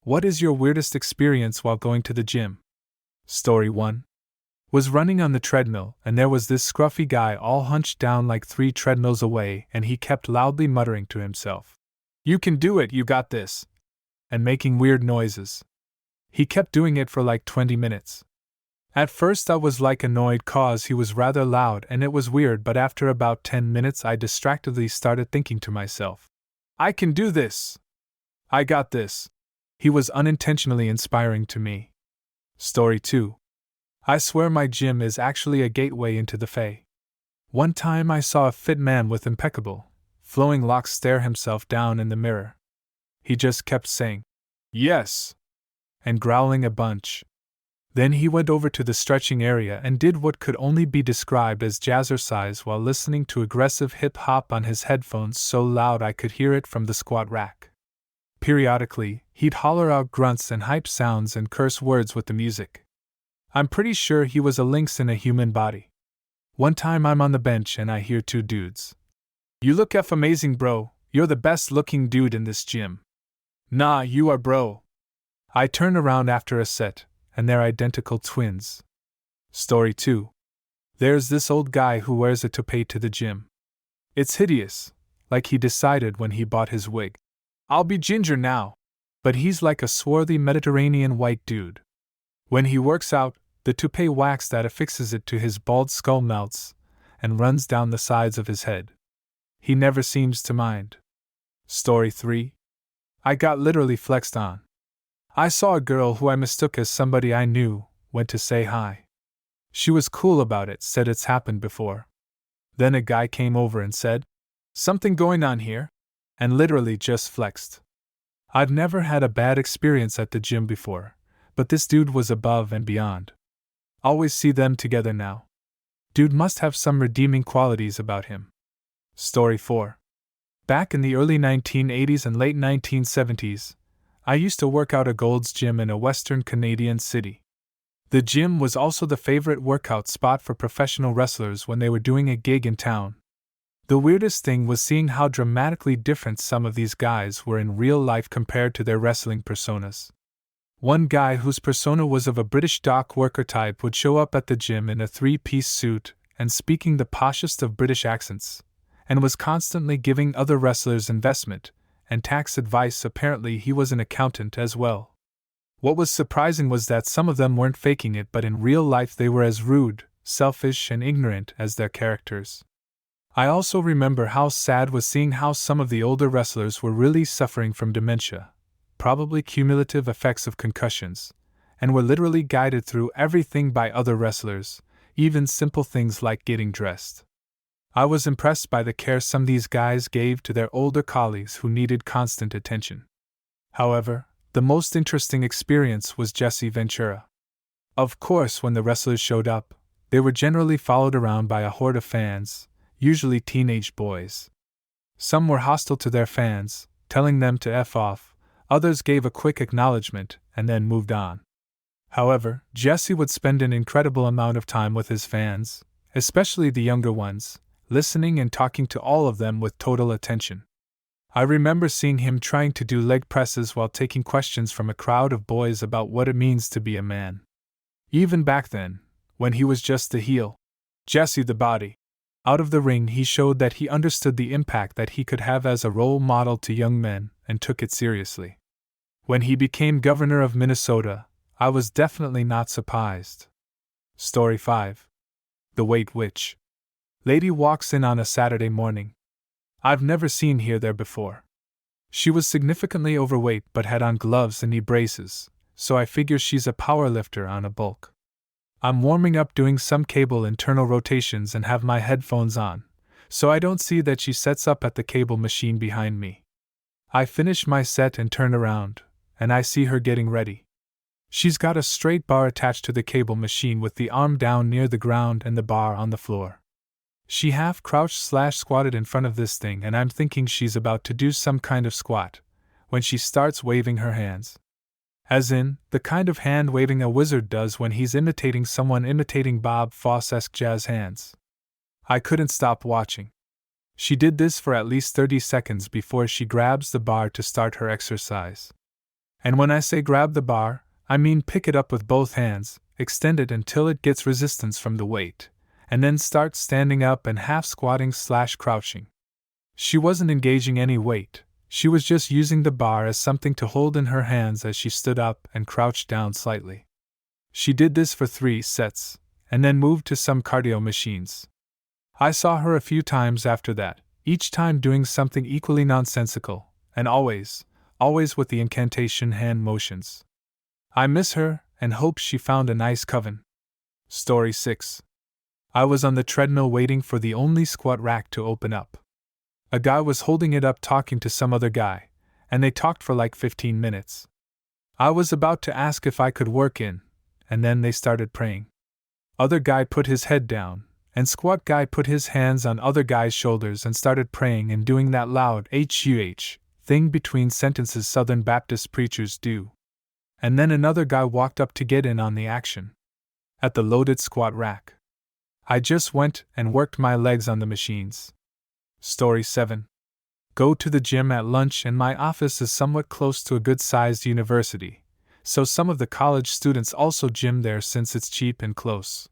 What is your weirdest experience while going to the gym? Story 1. Was running on the treadmill, and there was this scruffy guy all hunched down like 3 treadmills away, and he kept loudly muttering to himself, "You can do it, you got this," and making weird noises. He kept doing it for like 20 minutes. At first I was like annoyed cause he was rather loud and it was weird, but after about 10 minutes I distractedly started thinking to myself, "I can do this! I got this!" He was unintentionally inspiring to me. Story 2. I swear my gym is actually a gateway into the Fae. One time I saw a fit man with impeccable, flowing locks stare himself down in the mirror. He just kept saying, "Yes," and growling a bunch. Then he went over to the stretching area and did what could only be described as jazzercise while listening to aggressive hip-hop on his headphones so loud I could hear it from the squat rack. Periodically, he'd holler out grunts and hype sounds and curse words with the music. I'm pretty sure he was a lynx in a human body. One time I'm on the bench and I hear 2 dudes. "You look amazing, bro. You're the best looking dude in this gym." "Nah, you are, bro." I turn around after a set, and they're identical twins. Story 2. There's this old guy who wears a toupee to the gym. It's hideous, like he decided when he bought his wig, "I'll be ginger now," but he's like a swarthy Mediterranean white dude. When he works out, the toupee wax that affixes it to his bald skull melts and runs down the sides of his head. He never seems to mind. Story 3. I got literally flexed on. I saw a girl who I mistook as somebody I knew, went to say hi. She was cool about it, said it's happened before. Then a guy came over and said, "Something going on here?" and literally just flexed. I've never had a bad experience at the gym before, but this dude was above and beyond. Always see them together now. Dude must have some redeeming qualities about him. Story 4. Back in the early 1980s and late 1970s, I used to work out at Gold's Gym in a western Canadian city. The gym was also the favorite workout spot for professional wrestlers when they were doing a gig in town. The weirdest thing was seeing how dramatically different some of these guys were in real life compared to their wrestling personas. One guy whose persona was of a British dock worker type would show up at the gym in a 3-piece suit and speaking the poshest of British accents, and was constantly giving other wrestlers investment and tax advice. Apparently he was an accountant as well. What was surprising was that some of them weren't faking it, but in real life they were as rude, selfish, and ignorant as their characters. I also remember how sad was seeing how some of the older wrestlers were really suffering from dementia, probably cumulative effects of concussions, and were literally guided through everything by other wrestlers, even simple things like getting dressed. I was impressed by the care some of these guys gave to their older colleagues who needed constant attention. However, the most interesting experience was Jesse Ventura. Of course, when the wrestlers showed up, they were generally followed around by a horde of fans, usually teenage boys. Some were hostile to their fans, telling them to F off, others gave a quick acknowledgement and then moved on. However, Jesse would spend an incredible amount of time with his fans, especially the younger ones, listening and talking to all of them with total attention. I remember seeing him trying to do leg presses while taking questions from a crowd of boys about what it means to be a man. Even back then, when he was just the heel, Jesse the body, out of the ring, he showed that he understood the impact that he could have as a role model to young men and took it seriously. When he became governor of Minnesota, I was definitely not surprised. Story 5. The Weight Witch. Lady walks in on a Saturday morning. I've never seen her there before. She was significantly overweight but had on gloves and knee braces, so I figure she's a powerlifter on a bulk. I'm warming up doing some cable internal rotations and have my headphones on, so I don't see that she sets up at the cable machine behind me. I finish my set and turn around, and I see her getting ready. She's got a straight bar attached to the cable machine with the arm down near the ground and the bar on the floor. She half crouched/squatted in front of this thing, and I'm thinking she's about to do some kind of squat, when she starts waving her hands. As in, the kind of hand waving a wizard does when he's imitating someone imitating Bob Fosse-esque jazz hands. I couldn't stop watching. She did this for at least 30 seconds before she grabs the bar to start her exercise. And when I say grab the bar, I mean pick it up with both hands, extend it until it gets resistance from the weight, and then start standing up and half squatting / crouching. She wasn't engaging any weight, she was just using the bar as something to hold in her hands as she stood up and crouched down slightly. She did this for 3 sets, and then moved to some cardio machines. I saw her a few times after that, each time doing something equally nonsensical, and always with the incantation hand motions. I miss her, and hope she found a nice coven. Story 6. I was on the treadmill waiting for the only squat rack to open up. A guy was holding it up talking to some other guy, and they talked for like 15 minutes. I was about to ask if I could work in, and then they started praying. Other guy put his head down, and squat guy put his hands on other guy's shoulders and started praying and doing that loud HUH thing between sentences Southern Baptist preachers do. And then another guy walked up to get in on the action. At the loaded squat rack. I just went and worked my legs on the machines. Story 7. Go to the gym at lunch, and my office is somewhat close to a good-sized university, so some of the college students also gym there since it's cheap and close.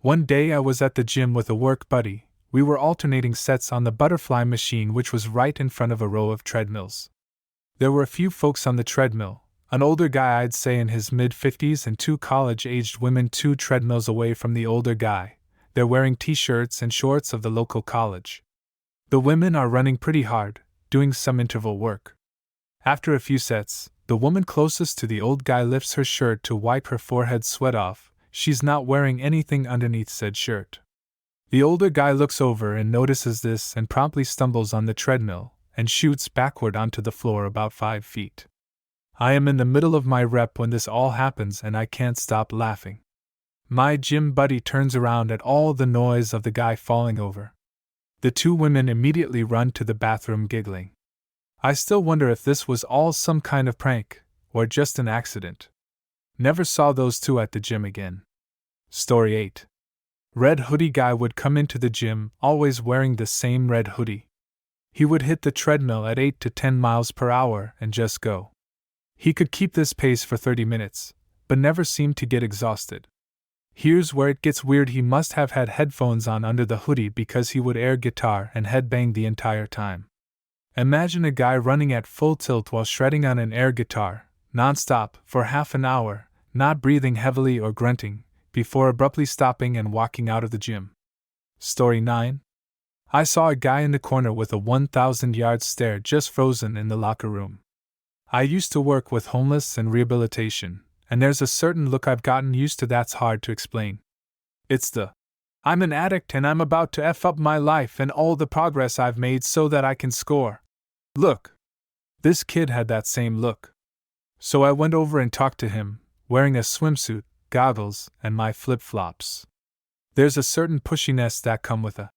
One day I was at the gym with a work buddy. We were alternating sets on the butterfly machine, which was right in front of a row of treadmills. There were a few folks on the treadmill, an older guy I'd say in his mid-50s and 2 college-aged women 2 treadmills away from the older guy. They're wearing t-shirts and shorts of the local college. The women are running pretty hard, doing some interval work. After a few sets, the woman closest to the old guy lifts her shirt to wipe her forehead sweat off. She's not wearing anything underneath said shirt. The older guy looks over and notices this and promptly stumbles on the treadmill and shoots backward onto the floor about 5 feet. I am in the middle of my rep when this all happens, and I can't stop laughing. My gym buddy turns around at all the noise of the guy falling over. The 2 women immediately run to the bathroom giggling. I still wonder if this was all some kind of prank, or just an accident. Never saw those 2 at the gym again. Story 8. Red hoodie guy would come into the gym, always wearing the same red hoodie. He would hit the treadmill at 8 to 10 miles per hour and just go. He could keep this pace for 30 minutes, but never seemed to get exhausted. Here's where it gets weird. He must have had headphones on under the hoodie, because he would air guitar and headbang the entire time. Imagine a guy running at full tilt while shredding on an air guitar, non-stop, for half an hour, not breathing heavily or grunting, before abruptly stopping and walking out of the gym. Story 9. I saw a guy in the corner with a 1,000-yard stare, just frozen in the locker room. I used to work with homeless and rehabilitation, and there's a certain look I've gotten used to that's hard to explain. It's the, I'm an addict and I'm about to F up my life and all the progress I've made so that I can score. Look. This kid had that same look. So I went over and talked to him, wearing a swimsuit, goggles, and my flip-flops. There's a certain pushiness that come with a,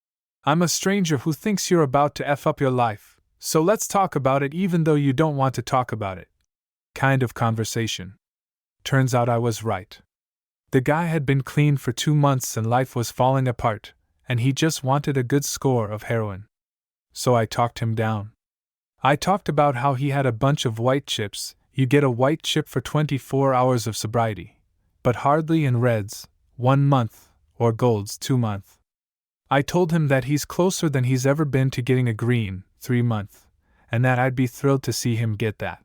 I'm a stranger who thinks you're about to F up your life, so let's talk about it even though you don't want to talk about it kind of conversation. Turns out I was right. The guy had been clean for 2 months and life was falling apart, and he just wanted a good score of heroin. So I talked him down. I talked about how he had a bunch of white chips. You get a white chip for 24 hours of sobriety, but hardly in reds, 1 month, or golds 2 months. I told him that he's closer than he's ever been to getting a green, 3 month, and that I'd be thrilled to see him get that.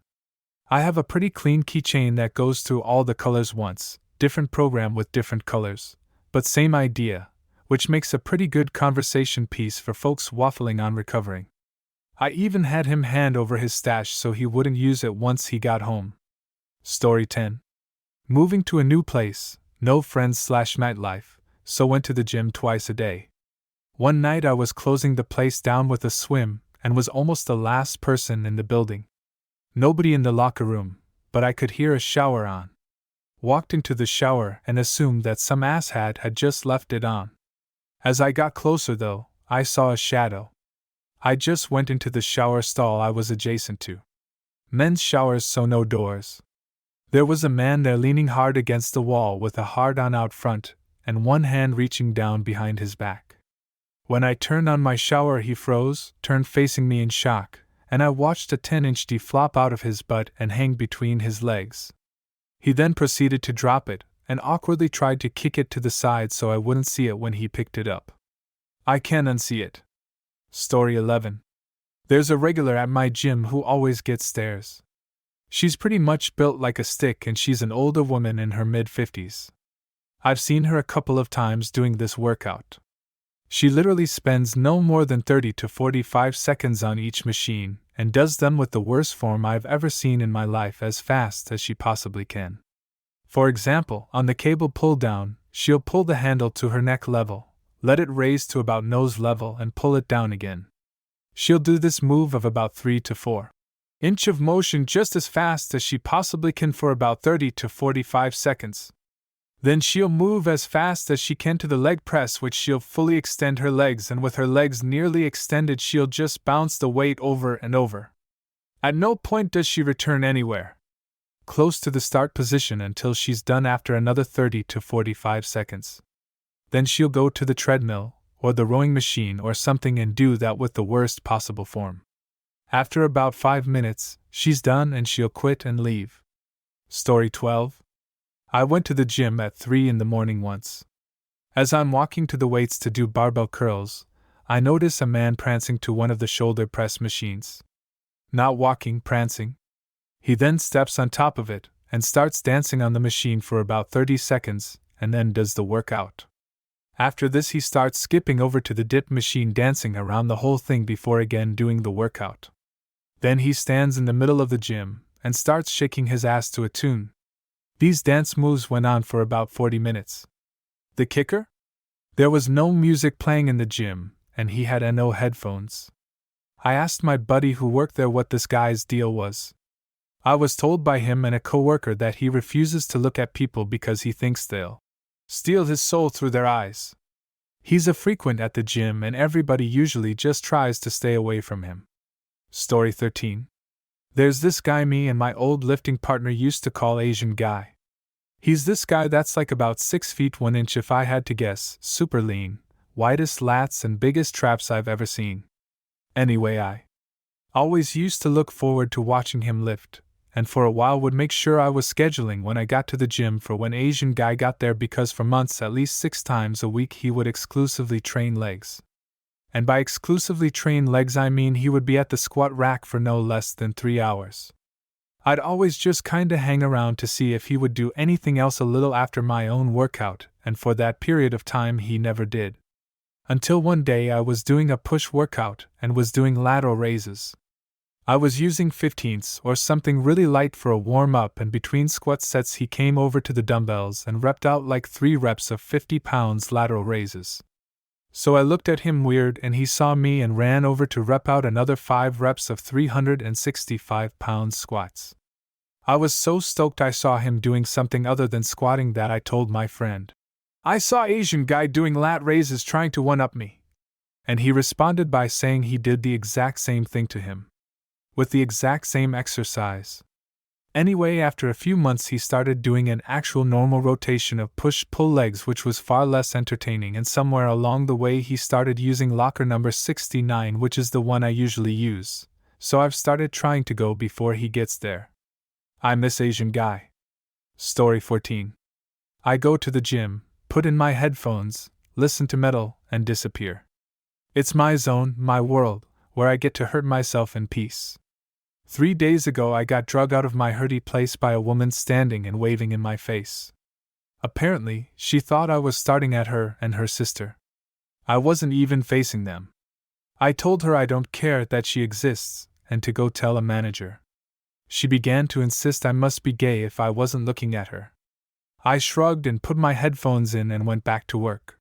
I have a pretty clean keychain that goes through all the colors once, different program with different colors, but same idea, which makes a pretty good conversation piece for folks waffling on recovering. I even had him hand over his stash so he wouldn't use it once he got home. Story 10. Moving to a new place, no friends / nightlife, so went to the gym twice a day. One night I was closing the place down with a swim and was almost the last person in the building. Nobody in the locker room, but I could hear a shower on. Walked into the shower and assumed that some asshat had just left it on. As I got closer though, I saw a shadow. I just went into the shower stall I was adjacent to. Men's showers, so no doors. There was a man there leaning hard against the wall with a hard-on out front, and one hand reaching down behind his back. When I turned on my shower he froze, turned facing me in shock, and I watched a 10-inch D flop out of his butt and hang between his legs. He then proceeded to drop it, and awkwardly tried to kick it to the side so I wouldn't see it when he picked it up. I can't unsee it. Story 11. There's a regular at my gym who always gets stares. She's pretty much built like a stick and she's an older woman in her mid-50s. I've seen her a couple of times doing this workout. She literally spends no more than 30 to 45 seconds on each machine and does them with the worst form I've ever seen in my life as fast as she possibly can. For example, on the cable pull-down, she'll pull the handle to her neck level, let it raise to about nose level and pull it down again. She'll do this move of about 3 to 4 inch of motion just as fast as she possibly can for about 30 to 45 seconds. Then she'll move as fast as she can to the leg press, which she'll fully extend her legs, and with her legs nearly extended she'll just bounce the weight over and over. At no point does she return anywhere close to the start position until she's done after another 30 to 45 seconds. Then she'll go to the treadmill, or the rowing machine or something and do that with the worst possible form. After about 5 minutes, she's done and she'll quit and leave. Story 12. I went to the gym at 3 in the morning once. As I'm walking to the weights to do barbell curls, I notice a man prancing to one of the shoulder press machines. Not walking, prancing. He then steps on top of it and starts dancing on the machine for about 30 seconds and then does the workout. After this he starts skipping over to the dip machine, dancing around the whole thing before again doing the workout. Then he stands in the middle of the gym and starts shaking his ass to a tune. These dance moves went on for about 40 minutes. The kicker? There was no music playing in the gym, and he had no headphones. I asked my buddy who worked there what this guy's deal was. I was told by him and a coworker that he refuses to look at people because he thinks they'll steal his soul through their eyes. He's a frequent at the gym and everybody usually just tries to stay away from him. Story 13. There's this guy me and my old lifting partner used to call Asian guy. He's this guy that's like about 6 feet 1 inch if I had to guess, super lean, widest lats and biggest traps I've ever seen. Anyway, I always used to look forward to watching him lift, and for a while would make sure I was scheduling when I got to the gym for when Asian guy got there, because for months at least 6 times a week he would exclusively train legs. And by exclusively train legs I mean he would be at the squat rack for no less than 3 hours. I'd always just kinda hang around to see if he would do anything else a little after my own workout, and for that period of time he never did. Until one day I was doing a push workout and was doing lateral raises. I was using 15s or something really light for a warm-up, and between squat sets he came over to the dumbbells and repped out like 3 reps of 50 pounds lateral raises. So I looked at him weird and he saw me and ran over to rep out another 5 reps of 365 pounds squats. I was so stoked I saw him doing something other than squatting that I told my friend, "I saw Asian guy doing lat raises trying to one-up me." And he responded by saying he did the exact same thing to him, with the exact same exercise. Anyway, after a few months he started doing an actual normal rotation of push-pull legs, which was far less entertaining, and somewhere along the way he started using locker number 69, which is the one I usually use, so I've started trying to go before he gets there. I miss Asian guy. Story 14. I go to the gym, put in my headphones, listen to metal, and disappear. It's my zone, my world, where I get to hurt myself in peace. 3 days ago I got drug out of my hurty place by a woman standing and waving in my face. Apparently, she thought I was starting at her and her sister. I wasn't even facing them. I told her I don't care that she exists, and to go tell a manager. She began to insist I must be gay if I wasn't looking at her. I shrugged and put my headphones in and went back to work.